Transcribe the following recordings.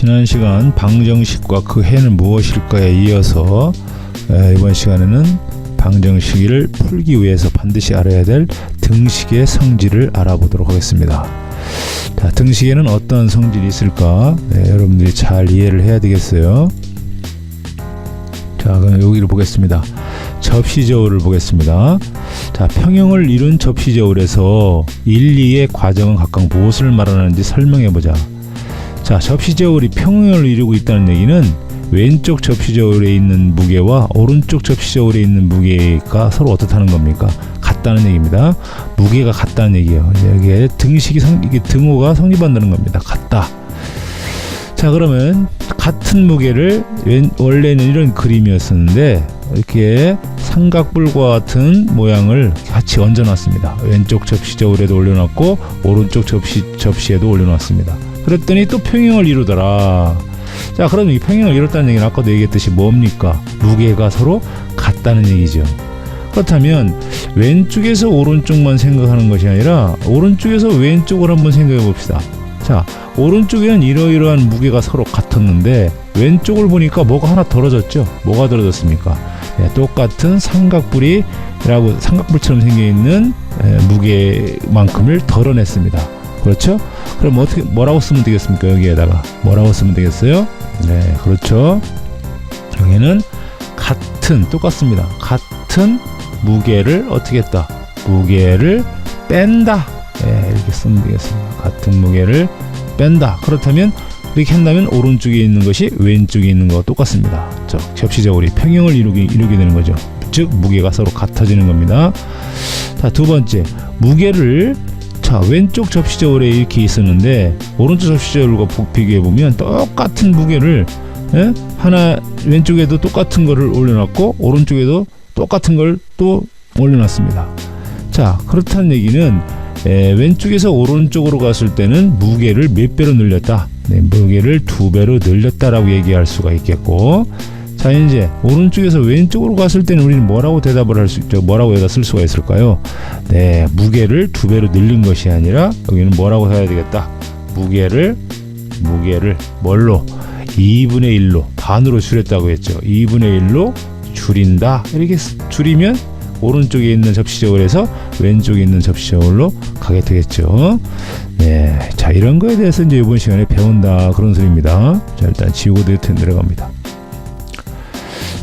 지난 시간 방정식과 그 해는 무엇일까에 이어서 이번 시간에는 방정식을 풀기 위해서 반드시 알아야 될 등식의 성질을 알아보도록 하겠습니다. 자, 등식에는 어떤 성질이 있을까? 여러분들이 잘 이해를 해야 되겠어요. 자, 그럼 여기를 보겠습니다. 접시저울을 보겠습니다. 자, 평형을 이룬 접시저울에서 1, 2의 과정은 각각 무엇을 말하는지 설명해보자. 자, 접시저울이 평형을 이루고 있다는 얘기는 왼쪽 접시저울에 있는 무게와 오른쪽 접시저울에 있는 무게가 서로 어떻다는 겁니까? 같다는 얘기입니다. 무게가 같다는 얘기예요. 여기에 등식이 이게 등호가 성립한다는 겁니다. 같다. 자, 그러면 같은 무게를 원래는 이런 그림이었었는데 이렇게 삼각뿔과 같은 모양을 같이 얹어놨습니다. 왼쪽 접시저울에도 올려놨고 오른쪽 접시에도 올려놨습니다. 그랬더니 또 평형을 이루더라. 자, 그럼 이 평형을 이뤘다는 얘기는 아까도 얘기했듯이 뭡니까? 무게가 서로 같다는 얘기죠. 그렇다면 왼쪽에서 오른쪽만 생각하는 것이 아니라 오른쪽에서 왼쪽을 한번 생각해 봅시다. 자, 오른쪽에는 이러이러한 무게가 서로 같았는데 왼쪽을 보니까 뭐가 하나 덜어졌죠? 뭐가 덜어졌습니까? 똑같은 삼각뿔처럼 생겨있는 무게만큼을 덜어냈습니다. 그렇죠? 그럼 뭐라고 쓰면 되겠습니까? 여기에다가 뭐라고 쓰면 되겠어요? 네, 그렇죠. 여기는 똑같습니다. 같은 무게를 어떻게 했다? 무게를 뺀다. 네, 이렇게 쓰면 되겠습니다. 같은 무게를 뺀다. 그렇다면 이렇게 한다면 오른쪽에 있는 것이 왼쪽에 있는 것과 똑같습니다. 접시저울이 평형을 이루게 되는 거죠. 즉 무게가 서로 같아지는 겁니다. 자, 두 번째, 무게를 왼쪽 접시저울에 이렇게 있었는데 오른쪽 접시저울과 비교해보면 똑같은 무게를 하나 왼쪽에도 똑같은 거를 올려놨고 오른쪽에도 똑같은 걸 또 올려놨습니다. 자, 그렇다는 얘기는 왼쪽에서 오른쪽으로 갔을 때는 무게를 몇 배로 늘렸다? 무게를 2배로 늘렸다라고 얘기할 수가 있겠고, 자, 이제 오른쪽에서 왼쪽으로 갔을 때는 우리는 뭐라고 대답을 할 수 있죠? 뭐라고 여기다 쓸 수가 있을까요? 네, 무게를 2배로 늘린 것이 아니라 여기는 뭐라고 해야 되겠다? 무게를 뭘로? 2분의 1로 반으로 줄였다고 했죠. 2분의 1로 줄인다. 이렇게 줄이면 오른쪽에 있는 접시저울에서 왼쪽에 있는 접시저울로 가게 되겠죠. 네, 자, 이런 거에 대해서 이제 이번 시간에 배운다 그런 소리입니다. 자, 일단 지우고 들어갑니다.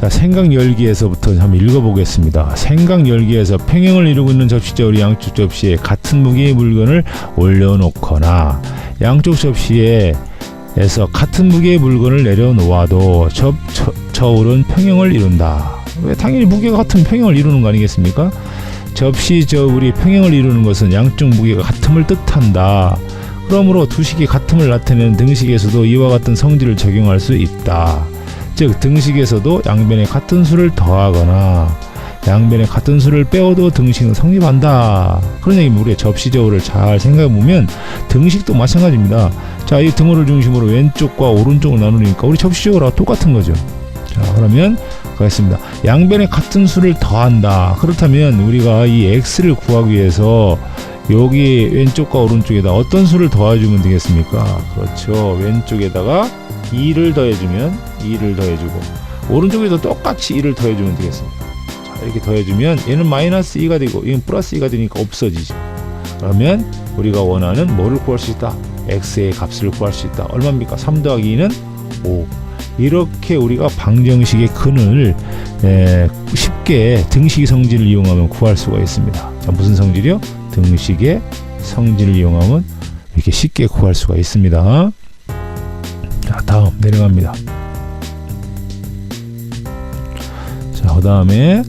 자, 생각열기에서부터 한번 읽어보겠습니다. 생각열기에서 평형을 이루고 있는 접시저울이 양쪽 접시에 같은 무게의 물건을 올려놓거나 양쪽 접시에서 같은 무게의 물건을 내려놓아도 저울은 평형을 이룬다. 왜? 당연히 무게가 같은 평형을 이루는 거 아니겠습니까? 접시저울이 평형을 이루는 것은 양쪽 무게가 같음을 뜻한다. 그러므로 두 식이 같음을 나타내는 등식에서도 이와 같은 성질을 적용할 수 있다. 즉 등식에서도 양변에 같은 수를 더하거나 양변에 같은 수를 빼어도 등식은 성립한다. 그런 얘기입니다. 우리의 접시저울을 잘 생각해보면 등식도 마찬가지입니다. 자, 이 등호를 중심으로 왼쪽과 오른쪽을 나누니까 우리 접시저울하고 똑같은 거죠. 자, 그러면 가겠습니다. 양변에 같은 수를 더한다. 그렇다면 우리가 이 x를 구하기 위해서 여기 왼쪽과 오른쪽에다 어떤 수를 더해주면 되겠습니까? 그렇죠. 왼쪽에다가 2를 더해주면 2를 더해주고 오른쪽에도 똑같이 2를 더해주면 되겠습니다. 자, 이렇게 더해주면 얘는 마이너스 2가 되고 얘는 플러스 2가 되니까 없어지죠. 그러면 우리가 원하는 뭐를 구할 수 있다? x의 값을 구할 수 있다. 얼마입니까? 3 더하기 2는 5. 이렇게 우리가 방정식의 근을 쉽게 등식의 성질을 이용하면 구할 수가 있습니다. 자, 무슨 성질이요? 등식의 성질을 이용하면 이렇게 쉽게 구할 수가 있습니다. 자, 다음 내려갑니다. 자, 그 다음에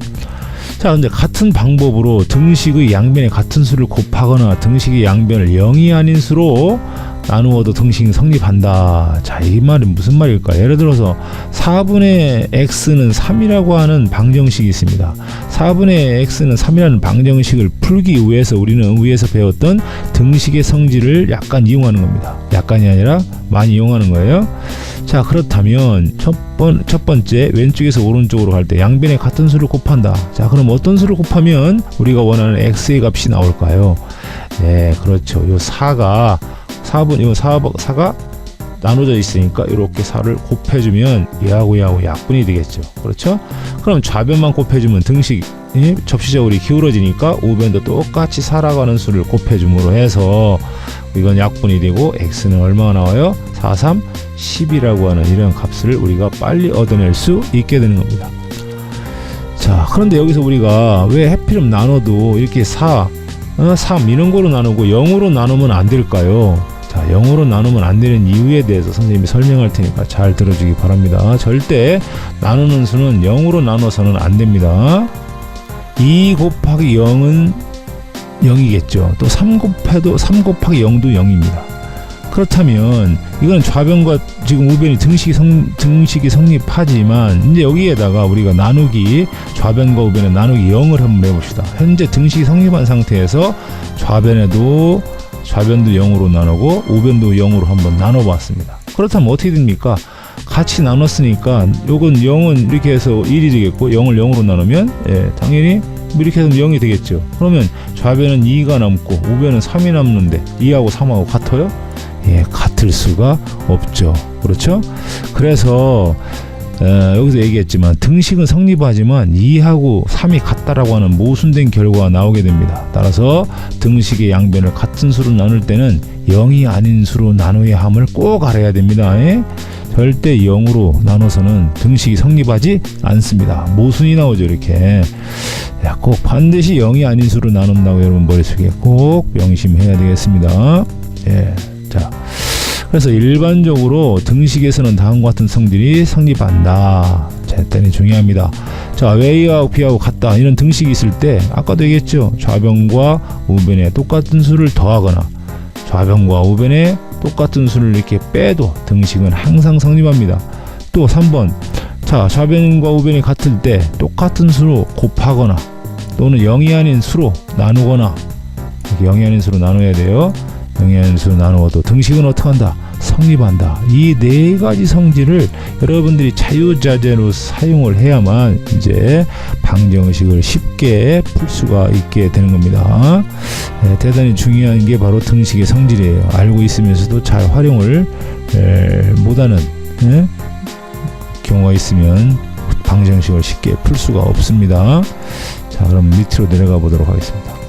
근데 같은 방법으로 등식의 양변에 같은 수를 곱하거나 등식의 양변을 0이 아닌 수로 나누어도 등식이 성립한다. 자, 이 말은 무슨 말일까? 예를 들어서 4분의 x는 3이라고 하는 방정식이 있습니다. 4분의 x는 3이라는 방정식을 풀기 위해서 우리는 위에서 배웠던 등식의 성질을 약간 이용하는 겁니다. 약간이 아니라 많이 이용하는 거예요. 자, 그렇다면 첫 번째 왼쪽에서 오른쪽으로 갈 때 양변에 같은 수를 곱한다. 자, 그럼 어떤 수를 곱하면 우리가 원하는 x의 값이 나올까요? 네, 그렇죠. 요 4가 나눠져 있으니까 이렇게 4를 곱해주면 얘하고 약분이 되겠죠. 그렇죠? 그럼 좌변만 곱해주면 등식이 접시적으로 기울어지니까 우변도 똑같이 살아가는 수를 곱해줌으로 해서 이건 약분이 되고 x는 얼마가 나와요? 4, 3, 10이라고 하는 이런 값을 우리가 빨리 얻어낼 수 있게 되는 겁니다. 자, 그런데 여기서 우리가 왜 해필이면 나눠도 이렇게 3 이런 거로 나누고 0으로 나누면 안 될까요? 자, 0으로 나누면 안 되는 이유에 대해서 선생님이 설명할 테니까 잘 들어주기 바랍니다. 절대 나누는 수는 0으로 나눠서는 안 됩니다. 2 곱하기 0은 0이겠죠. 또 3 곱해도 3 곱하기 0도 0입니다. 그렇다면 이건 좌변과 지금 우변이 등식이 성립하지만 이제 여기에다가 우리가 나누기 좌변과 우변의 나누기 0을 한번 해봅시다. 현재 등식이 성립한 상태에서 좌변도 0으로 나누고 우변도 0으로 한번 나눠봤습니다. 그렇다면 어떻게 됩니까? 같이 나눴으니까 요건 0은 이렇게 해서 1이 되겠고 0을 0으로 나누면 당연히 이렇게 해서 0이 되겠죠. 그러면 좌변은 2가 남고 우변은 3이 남는데 2하고 3하고 같아요? 같을 수가 없죠. 그렇죠? 그래서 여기서 얘기했지만 등식은 성립하지만 2하고 3이 같다라고 하는 모순된 결과가 나오게 됩니다. 따라서 등식의 양변을 같은 수로 나눌 때는 0이 아닌 수로 나눠야 함을 꼭 알아야 됩니다. 절대 0으로 나눠서는 등식이 성립하지 않습니다. 모순이 나오죠. 이렇게 꼭 반드시 0이 아닌 수로 나눈다고 여러분 머릿속에 꼭 명심해야 되겠습니다. 자, 그래서 일반적으로 등식에서는 다음과 같은 성질이 성립한다. 자, 대단히 중요합니다. 자, A하고 B하고 같다 이런 등식이 있을 때 아까도 얘기했죠. 좌변과 우변에 똑같은 수를 더하거나 좌변과 우변에 똑같은 수를 이렇게 빼도 등식은 항상 성립합니다. 또 3번, 자, 좌변과 우변이 같을 때 똑같은 수로 곱하거나 또는 0이 아닌 수로 나누거나 이렇게 0이 아닌 수로 나눠야 돼요. 0이 아닌 수로 나누어도 등식은 어떻게 한다? 성립한다. 이 네 가지 성질을 여러분들이 자유자재로 사용을 해야만 이제 방정식을 쉽게 풀 수가 있게 되는 겁니다. 대단히 중요한 게 바로 등식의 성질이에요. 알고 있으면서도 잘 활용을 못하는 경우가 있으면 방정식을 쉽게 풀 수가 없습니다. 자, 그럼 밑으로 내려가 보도록 하겠습니다.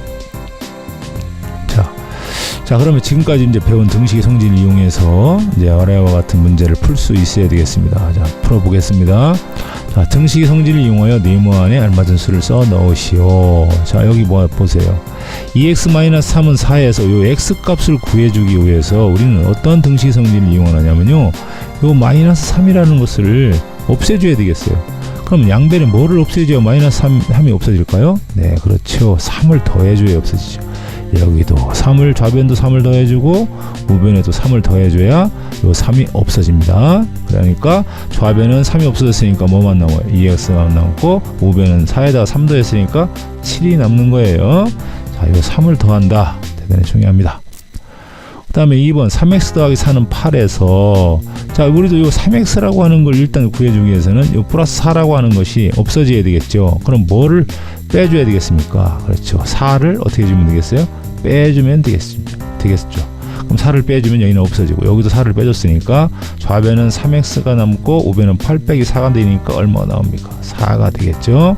자, 그러면 지금까지 이제 배운 등식의 성질을 이용해서 이제 아래와 같은 문제를 풀 수 있어야 되겠습니다. 자, 풀어보겠습니다. 자, 등식의 성질을 이용하여 네모안에 알맞은 수를 써 넣으시오. 자, 여기 보세요. 2x-3은 4에서 요 x값을 구해주기 위해서 우리는 어떤 등식의 성질을 이용하냐면요, 요 마이너스 3이라는 것을 없애줘야 되겠어요. 그럼 양변에 뭐를 없애줘야 마이너스 3이 없어질까요? 네, 그렇죠. 3을 더해줘야 없어지죠. 여기도 3을 좌변도 3을 더해주고 우변에도 3을 더해줘야 요 3이 없어집니다. 그러니까 좌변은 3이 없어졌으니까 뭐만 남아요? 2x가 남고 우변은 4에다가 3 더했으니까 7이 남는 거예요. 자, 요 3을 더한다. 대단히 중요합니다. 그 다음에 2번 3x 더하기 4는 8에서 자, 우리도 요 3x라고 하는 걸 일단 구해주기 위해서는 요 플러스 4라고 하는 것이 없어져야 되겠죠. 그럼 뭐를 빼줘야 되겠습니까? 그렇죠. 4를 어떻게 해주면 되겠어요? 빼주면 되겠죠. 그럼 4를 빼주면 여기는 없어지고 여기도 4를 빼줬으니까 좌변은 3x가 남고 우변은 8 빼기 4가 되니까 얼마가 나옵니까? 4가 되겠죠.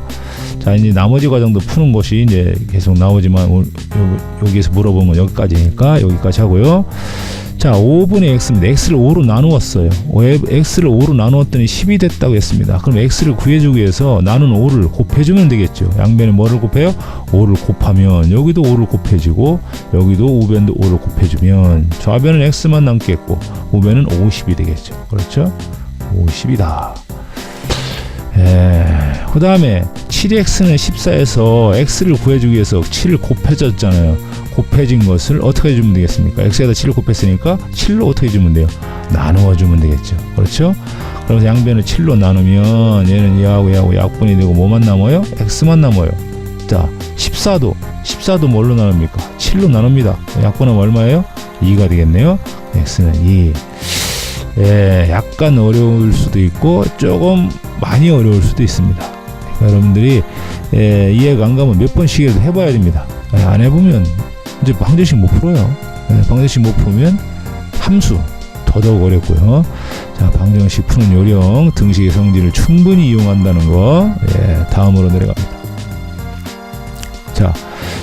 자, 이제 나머지 과정도 푸는 것이 이제 계속 나오지만 여기에서 물어보면 여기까지니까 여기까지 하고요. 자, 5분의 x입니다. x를 5로 나누었어요. x를 5로 나누었더니 10이 됐다고 했습니다. 그럼 x를 구해주기 위해서 나눈 5를 곱해주면 되겠죠. 양변에 뭐를 곱해요? 5를 곱하면 여기도 5를 곱해주고 여기도 우변도 5를 곱해주면 좌변은 x만 남겠고 우변은 50이 되겠죠. 그렇죠? 50이다. 그 다음에 7x는 14에서 x를 구해주기 위해서 7을 곱해줬잖아요. 곱해진 것을 어떻게 해주면 되겠습니까? x에다 7을 곱했으니까 7로 어떻게 해주면 돼요? 나누어 주면 되겠죠. 그렇죠? 그래서 양변을 7로 나누면 얘는 얘하고 약분이 되고 뭐만 남아요? x만 남아요. 자, 14도 뭘로 나눕니까? 7로 나눕니다. 약분하면 얼마예요? 2가 되겠네요. x는 2. 약간 어려울 수도 있고 조금 많이 어려울 수도 있습니다. 그러니까 여러분들이 이해가 안 가면 몇 번씩이라도 해봐야 됩니다. 안 해보면 이제 방정식 못 풀어요. 방정식 못 풀면 함수, 더더욱 어렵고요. 자, 방정식 푸는 요령, 등식의 성질을 충분히 이용한다는 거. 예, 다음으로 내려갑니다. 자,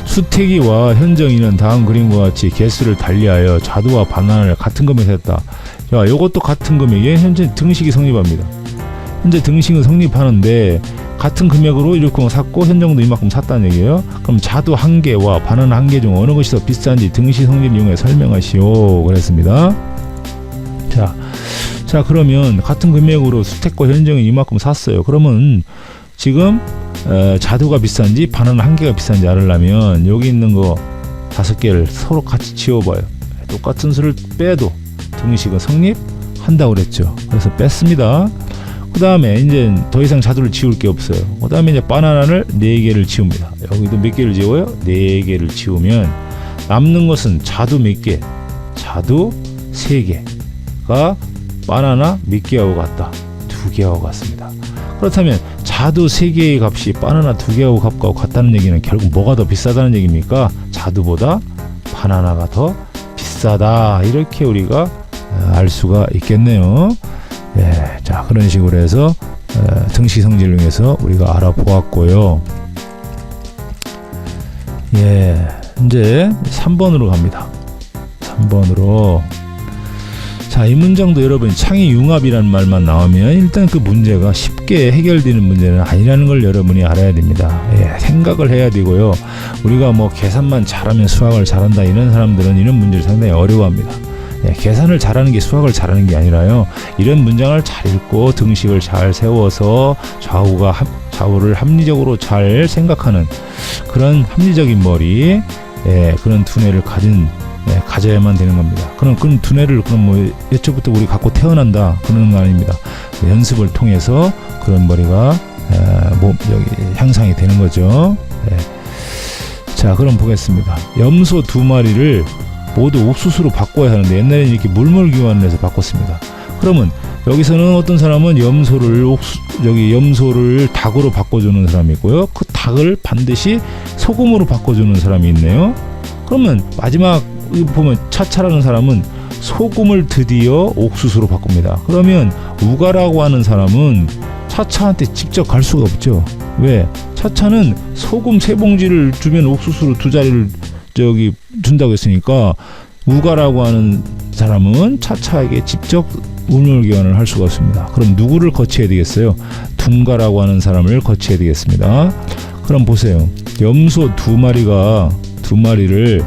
수태기와 현정이는 다음 그림과 같이 개수를 달리하여 자두와 바나나를 같은 금액에 샀다. 자, 이것도 같은 금액에 현재 등식이 성립합니다. 현재 등식은 성립하는데 같은 금액으로 이렇게 샀고 현정도 이만큼 샀다는 얘기예요. 그럼 자두 한 개와 바나나 한 개 중 어느 것이 더 비싼지 등식 성립 이용해 설명하시오. 그랬습니다. 자, 그러면 같은 금액으로 수택과 현정이 이만큼 샀어요. 그러면 지금 자두가 비싼지 바나나 한 개가 비싼지 알으려면 여기 있는 거 5개를 서로 같이 지워봐요. 똑같은 수를 빼도 등식은 성립한다고 그랬죠. 그래서 뺐습니다. 그 다음에 이제 더 이상 자두를 지울 게 없어요. 그 다음에 이제 바나나를 4개를 지웁니다. 여기도 몇 개를 지워요? 4개를 지우면 남는 것은 자두 몇 개? 자두 3개가 바나나 몇 개하고 같다? 2개하고 같습니다. 그렇다면 자두 3개의 값이 바나나 2개하고 값과 같다는 얘기는 결국 뭐가 더 비싸다는 얘기입니까? 자두보다 바나나가 더 비싸다. 이렇게 우리가 알 수가 있겠네요. 예, 자, 그런 식으로 해서 등식 성질을 이용해서 우리가 알아보았고요. 예, 이제 3번으로 갑니다. 3번으로. 자, 이 문장도 여러분 창의 융합이라는 말만 나오면 일단 그 문제가 쉽게 해결되는 문제는 아니라는 걸 여러분이 알아야 됩니다. 예, 생각을 해야 되고요. 우리가 뭐 계산만 잘하면 수학을 잘한다 이런 사람들은 이런 문제를 상당히 어려워합니다. 예, 계산을 잘하는 게 수학을 잘하는 게 아니라요. 이런 문장을 잘 읽고 등식을 잘 세워서 좌우를 합리적으로 잘 생각하는 그런 합리적인 머리, 예, 그런 두뇌를 가져야만 되는 겁니다. 그런 두뇌를 그럼 뭐 예초부터 우리 갖고 태어난다 그런 거 아닙니다. 연습을 통해서 그런 머리가 향상이 되는 거죠. 예. 자, 그럼 보겠습니다. 염소 2마리를 모두 옥수수로 바꿔야 하는데 옛날에는 이렇게 물물 교환을 해서 바꿨습니다. 그러면 여기서는 어떤 사람은 염소를 닭으로 바꿔주는 사람이 있고요. 그 닭을 반드시 소금으로 바꿔주는 사람이 있네요. 그러면 마지막 보면 차차라는 사람은 소금을 드디어 옥수수로 바꿉니다. 그러면 우가라고 하는 사람은 차차한테 직접 갈 수가 없죠. 왜? 차차는 소금 3봉지를 주면 옥수수로 2자리를 준다고 했으니까 우가라고 하는 사람은 차차에게 직접 물물교환을 할 수가 없습니다. 그럼 누구를 거쳐야 되겠어요? 둥가라고 하는 사람을 거쳐야 되겠습니다. 그럼 보세요. 염소 2마리를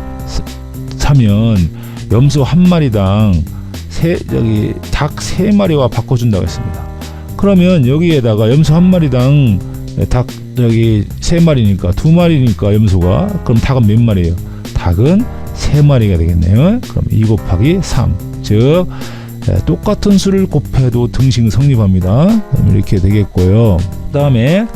사면 염소 1마리당 닭 3마리와 바꿔준다고 했습니다. 그러면 여기에다가 염소 1마리당 닭 3마리니까 2마리니까 염소가 그럼 닭은 몇 마리예요? 닭은 3마리가 되겠네요. 그럼 2 곱하기 3 즉 똑같은 수를 곱해도 등식 성립합니다. 이렇게 되겠고요. 그 다음에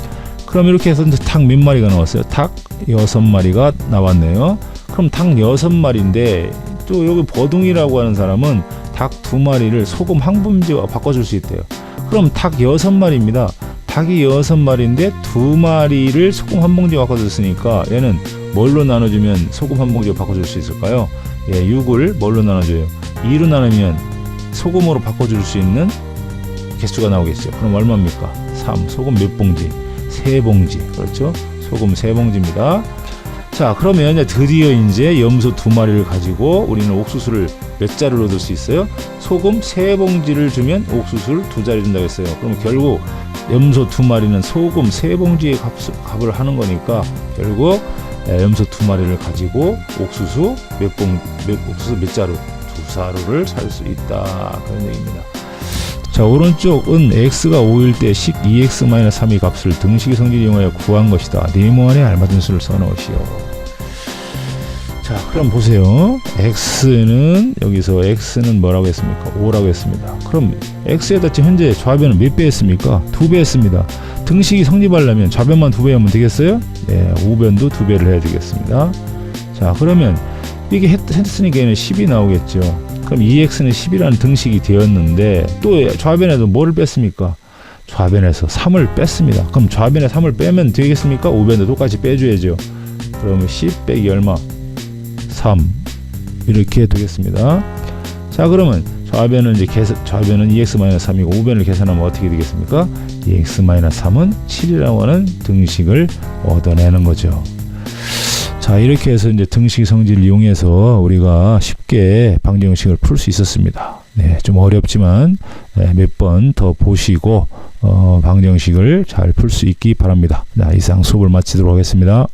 그럼 이렇게 해서 닭 몇 마리가 나왔어요? 닭 6마리가 나왔네요. 그럼 닭 6마리인데 또 여기 버둥이라고 하는 사람은 닭 2마리를 소금 1봉지와 바꿔줄 수 있대요. 그럼 닭 6마리입니다. 닭이 6마리인데 2마리를 소금 1봉지와 바꿔줬으니까 얘는 뭘로 나눠주면 소금 1봉지와 바꿔줄 수 있을까요? 예, 6을 뭘로 나눠줘요? 2로 나누면 소금으로 바꿔줄 수 있는 개수가 나오겠죠. 그럼 얼마입니까? 3. 소금 몇 봉지? 3봉지. 그렇죠? 소금 3봉지입니다. 자, 그러면 이제 드디어 이제 염소 2마리를 가지고 우리는 옥수수를 몇 자리를 얻을 수 있어요? 소금 3봉지를 주면 옥수수를 2자리 준다고 했어요. 그럼 결국 염소 2마리는 소금 3봉지의 값을 하는 거니까 결국 염소 2마리를 가지고 옥수수 몇 자루? 2자루를 살 수 있다. 그런 얘기입니다. 자, 오른쪽은 x가 5일 때 식 2x-3의 값을 등식의 성질을 이용하여 구한 것이다. 네모안에 알맞은 수를 써넣으시오. 자, 그럼 보세요. 여기서 x는 뭐라고 했습니까? 5라고 했습니다. 그럼 x에다 지금 현재 좌변은 몇 배 했습니까? 2배 했습니다. 등식이 성립하려면 좌변만 2배 하면 되겠어요? 예, 우변도 2배를 해야 되겠습니다. 자, 그러면 이게 했으니까 얘는 10이 나오겠죠. 그럼 2x는 10이라는 등식이 되었는데 또 좌변에도 뭐를 뺐습니까? 좌변에서 3을 뺐습니다. 그럼 좌변에 3을 빼면 되겠습니까? 우변도 똑같이 빼줘야죠. 그러면 10 빼기 얼마? 3 이렇게 되겠습니다. 자, 그러면 좌변은 이제 좌변은 2x-3이고 우변을 계산하면 어떻게 되겠습니까? 2x-3은 7이라고 하는 등식을 얻어내는 거죠. 자, 이렇게 해서 이제 등식 성질을 이용해서 우리가 쉽게 방정식을 풀 수 있었습니다. 네, 좀 어렵지만 몇 번 더 보시고 방정식을 잘 풀 수 있기 바랍니다. 자, 이상 수업을 마치도록 하겠습니다.